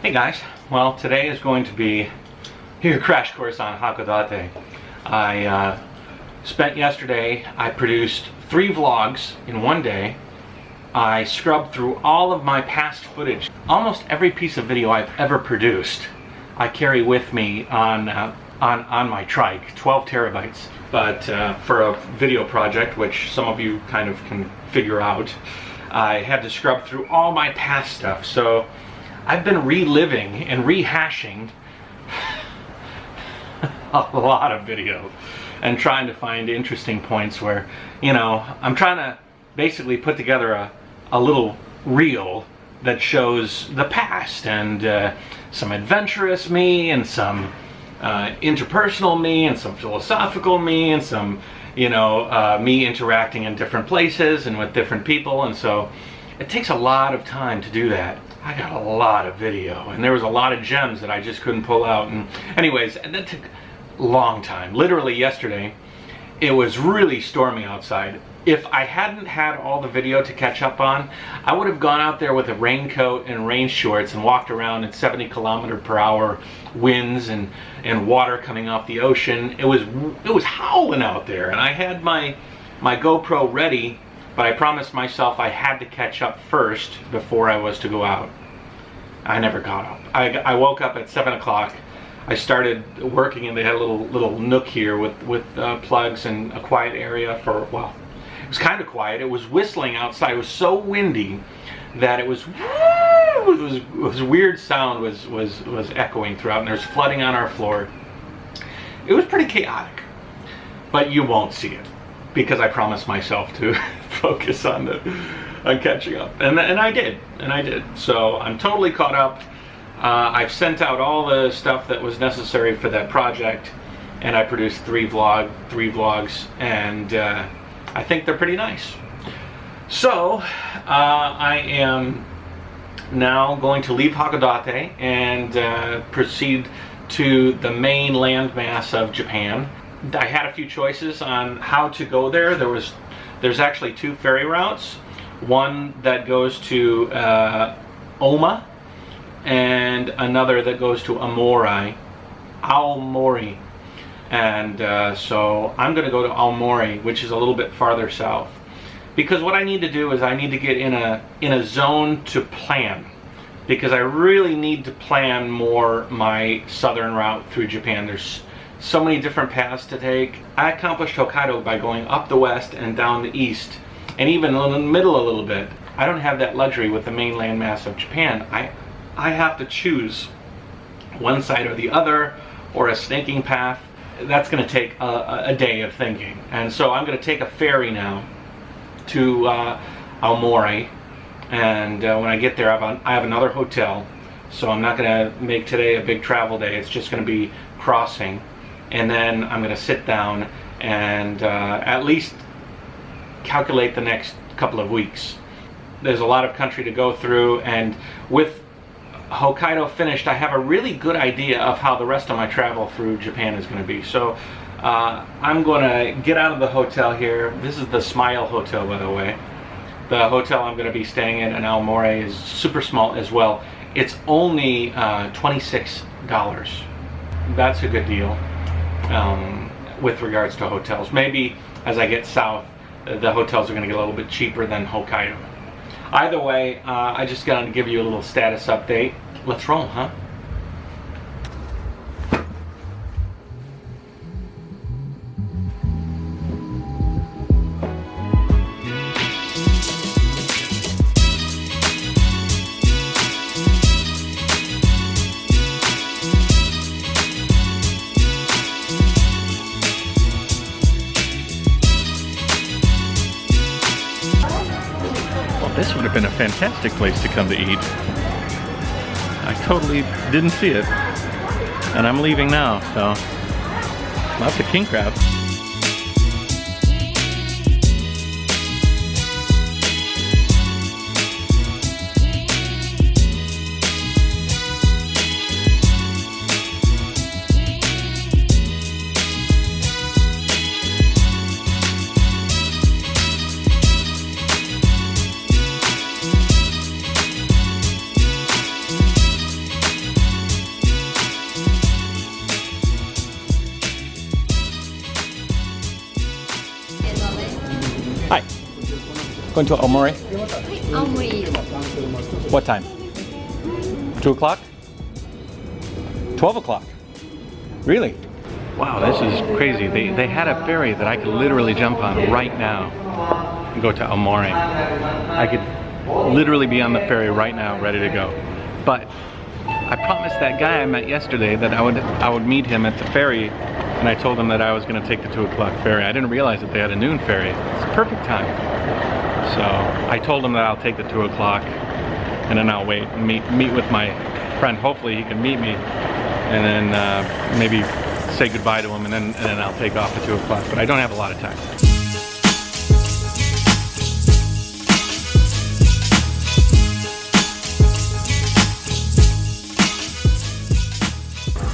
Hey guys, well today is going to be your crash course on Hokkaido. I spent yesterday, I produced 3 vlogs in one day. I scrubbed through all of my past footage. Almost every piece of video I've ever produced I carry with me on my trike, 12 terabytes. But for a video project, which some of you kind of can figure out, I had to scrub through all my past stuff. So I've been reliving and rehashing a lot of video and trying to find interesting points where, you know, I'm trying to basically put together a little reel that shows the past and some adventurous me and some interpersonal me and some philosophical me and some, you know, me interacting in different places and with different people. And so it takes a lot of time to do that. I got a lot of video and there was a lot of gems that I just couldn't pull out. And anyways, and that took a long time. Literally yesterday, it was really stormy outside. If I hadn't had all the video to catch up on, I would have gone out there with a raincoat and rain shorts and walked around at 70 km/h winds and water coming off the ocean. It was howling out there, and I had my GoPro ready, but I promised myself I had to catch up first before I was to go out. I never caught up. I woke up at 7 o'clock. I started working, and they had a little nook here with plugs and a quiet area for, well, it was kind of quiet. It was whistling outside. It was so windy that it was weird sound was echoing throughout, and there's flooding on our floor. It was pretty chaotic, but you won't see it because I promised myself to focus on catching up, and I did. So I'm totally caught up. I've sent out all the stuff that was necessary for that project, and I produced 3 vlogs, and I think they're pretty nice. So I am now going to leave Hokkaido and proceed to the main landmass of Japan. I had a few choices on how to go there. There's actually 2 ferry routes. One that goes to Oma, and another that goes to Aomori. And so I'm going to go to Aomori, which is a little bit farther south, because what I need to do is I need to get in a zone to plan, because I really need to plan more my southern route through Japan. There's so many different paths to take. I accomplished Hokkaido by going up the west and down the east, and even in the middle a little bit. I don't have that luxury with the mainland mass of Japan. I have to choose one side or the other, or a snaking path. That's going to take a day of thinking. And so I'm going to take a ferry now to Aomori, and when I get there I have another hotel, so I'm not going to make today a big travel day. It's just going to be crossing, and then I'm going to sit down and at least calculate the next couple of weeks. There's a lot of country to go through, and with Hokkaido finished, I have a really good idea of how the rest of my travel through Japan is going to be. So I'm going to get out of the hotel here. This is the Smile Hotel, by the way. The hotel I'm going to be staying in Aomori is super small as well. It's only $26. That's a good deal with regards to hotels. Maybe as I get south, the hotels are going to get a little bit cheaper than Hokkaido. Either way, I just got to give you a little status update. Let's roll, huh? This would have been a fantastic place to come to eat. I totally didn't see it. And I'm leaving now, so lots of king crab. Going to Aomori? Aomori. What time? 2 o'clock? 12 o'clock? Really? Wow, this is crazy. They had a ferry that I could literally jump on right now and go to Aomori. I could literally be on the ferry right now, ready to go. But I promised that guy I met yesterday that I would meet him at the ferry, and I told him that I was going to take the 2 o'clock ferry. I didn't realize that they had a noon ferry. It's perfect time. So I told him that I'll take the 2 o'clock, and then I'll wait and meet with my friend. Hopefully he can meet me, and then maybe say goodbye to him, and then I'll take off at 2 o'clock. But I don't have a lot of time.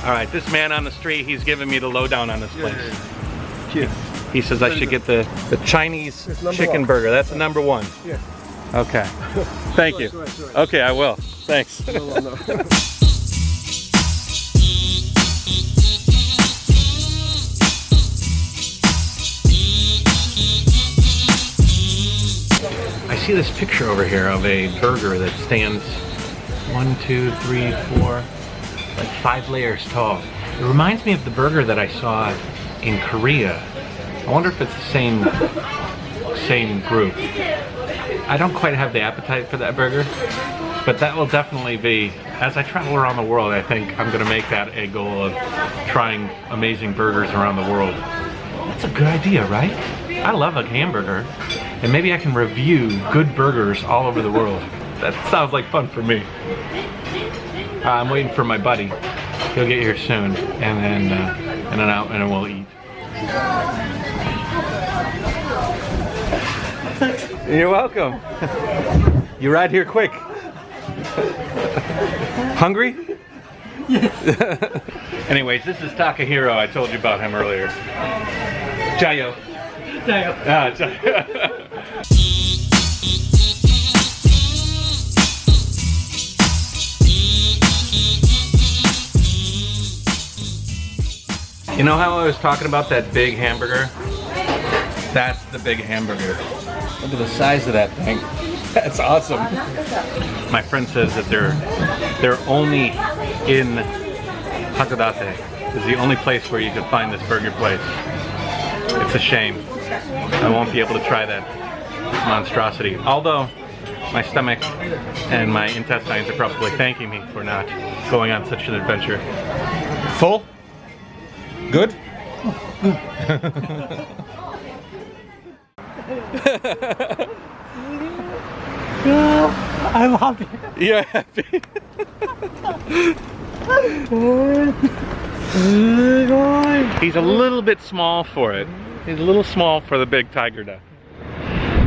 All right, this man on the street, he's giving me the lowdown on this place. Here. He says I should get the Chinese chicken burger. That's the number one. Yeah. Okay. Thank you. Sure. Okay, I will. Thanks. No. I see this picture over here of a burger that stands 1, 2, 3, 4, like 5 layers tall. It reminds me of the burger that I saw in Korea. I wonder if it's the same group. I don't quite have the appetite for that burger, but that will definitely be, as I travel around the world, I think I'm gonna make that a goal of trying amazing burgers around the world. That's a good idea, right? I love a hamburger, and maybe I can review good burgers all over the world. That sounds like fun for me. I'm waiting for my buddy. He'll get here soon, and then we'll eat. You're welcome. You ride here quick. Hungry? Yes. Anyways, this is Takahiro. I told you about him earlier. JaYoe. JaYoe. Ah, JaYoe. You know how I was talking about that big hamburger? That's the big hamburger. Look at the size of that thing. That's awesome. My friend says that they're only in Hakodate. It's the only place where you can find this burger place. It's a shame. I won't be able to try that monstrosity. Although my stomach and my intestines are probably thanking me for not going on such an adventure. Full? Good? I'm happy. You're happy? He's a little bit small for it. He's a little small for the big tiger duck.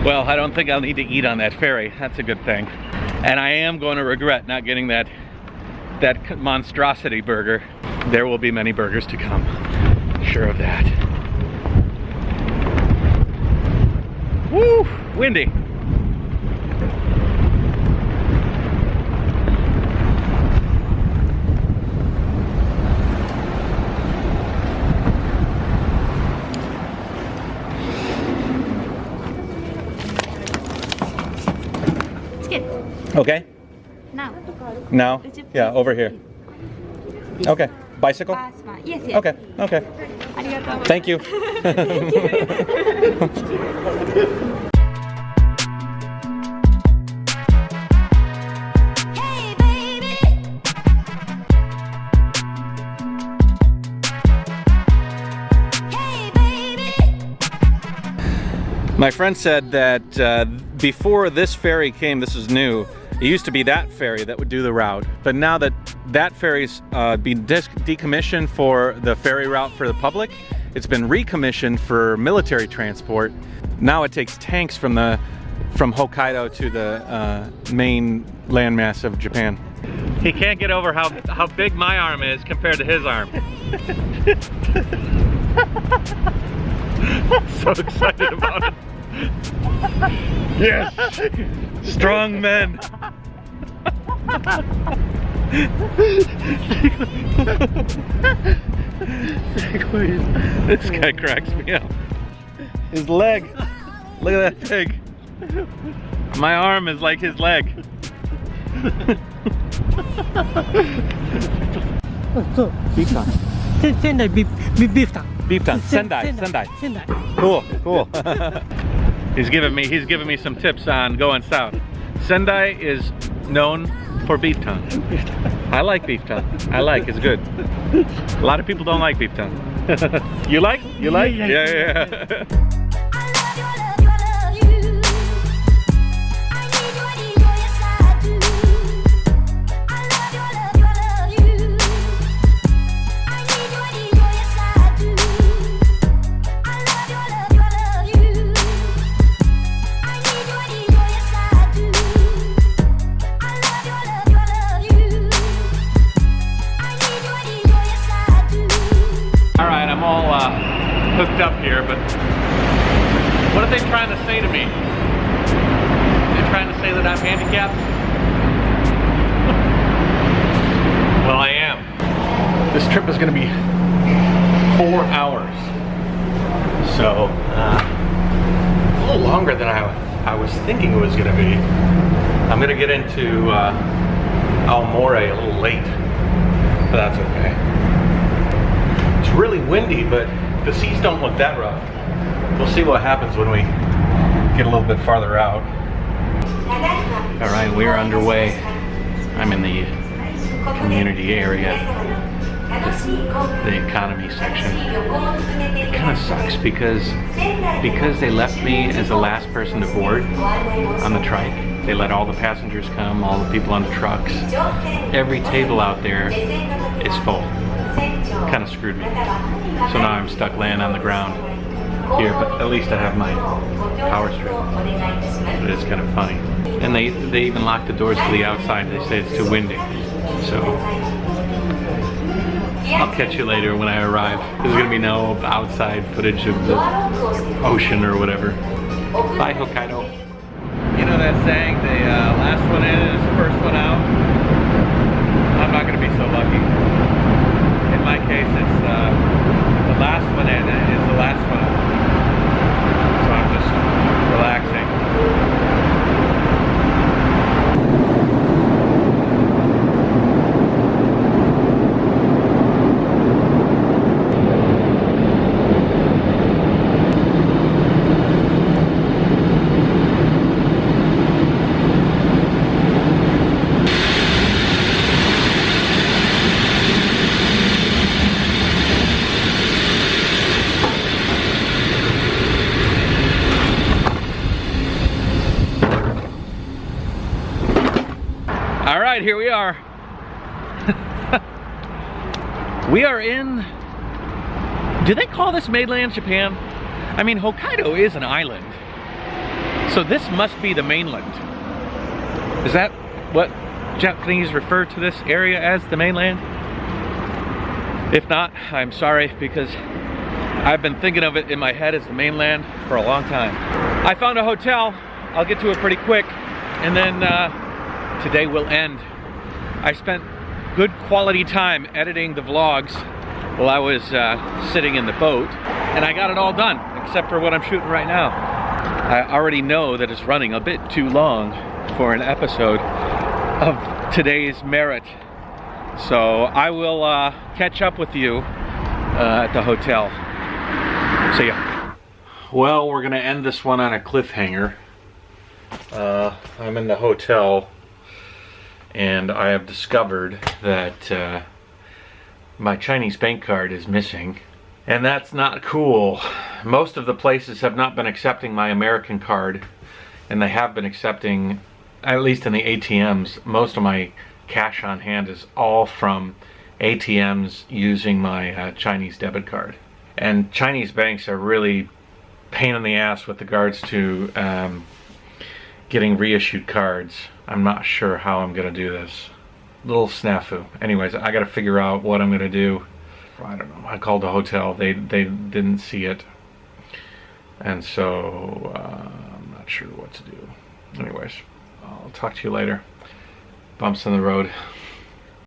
Well, I don't think I'll need to eat on that ferry. That's a good thing. And I am going to regret not getting that monstrosity burger. There will be many burgers to come. Sure of that. Woo! Windy. Okay. Now? Yeah, over here. Okay. Bicycle? Yes. Okay. Thank you. My friend said that before this ferry came, this is new, it used to be that ferry that would do the route, but now that ferry's been decommissioned for the ferry route for the public, it's been recommissioned for military transport. Now it takes tanks from Hokkaido to the main landmass of Japan. He can't get over how big my arm is compared to his arm. I'm so excited about it. Yes! Strong men! This guy cracks me up. His leg! Look at that pig! My arm is like his leg. So, Beef tongue. Sendai beef tongue. Beef tongue. Sendai. Sendai. Cool. He's giving me some tips on going south. Sendai is known for beef tongue. I like beef tongue. It's good. A lot of people don't like beef tongue. You like? Yeah. I'm all hooked up here, but what are they trying to say to me? They're trying to say that I'm handicapped? Well, I am. This trip is going to be 4 hours. So, a little longer than I was thinking it was going to be. I'm going to get into Aomori a little late, but that's okay. It's really windy, but the seas don't look that rough. We'll see what happens when we get a little bit farther out. All right, we're underway. I'm in the community area, the economy section. It kind of sucks because they left me as the last person to board on the trike. They let all the passengers come, all the people on the trucks. Every table out there is full. Kind of screwed me. So now I'm stuck laying on the ground here, but at least I have my power strip. But it's kind of funny. And they even locked the doors to the outside. They say it's too windy. So I'll catch you later when I arrive. There's gonna be no outside footage of the ocean or whatever. Bye, Hokkaido. You know that saying, the last one in is the first one out? I'm not gonna be so lucky. In my case, it's the last one in is the last one out. So I'm just relaxing. All right, here we are. We are in, do they call this mainland Japan? I mean, Hokkaido is an island. So this must be the mainland. Is that what Japanese refer to this area as, the mainland? If not, I'm sorry, because I've been thinking of it in my head as the mainland for a long time. I found a hotel. I'll get to it pretty quick, and then today will end. I spent good quality time editing the vlogs while I was sitting in the boat, and I got it all done, except for what I'm shooting right now. I already know that it's running a bit too long for an episode of today's merit. So I will catch up with you at the hotel. See ya. Well, we're gonna end this one on a cliffhanger. I'm in the hotel, and I have discovered that my Chinese bank card is missing, and that's not cool. Most of the places have not been accepting my American card, and they have been accepting, at least in the ATMs, most of my cash on hand is all from ATMs using my Chinese debit card. And Chinese banks are really pain in the ass with regards to getting reissued cards. I'm not sure how I'm gonna do this. Little snafu. Anyways, I gotta figure out what I'm gonna do. I don't know. I called the hotel. They didn't see it, and so I'm not sure what to do. Anyways, I'll talk to you later. Bumps in the road.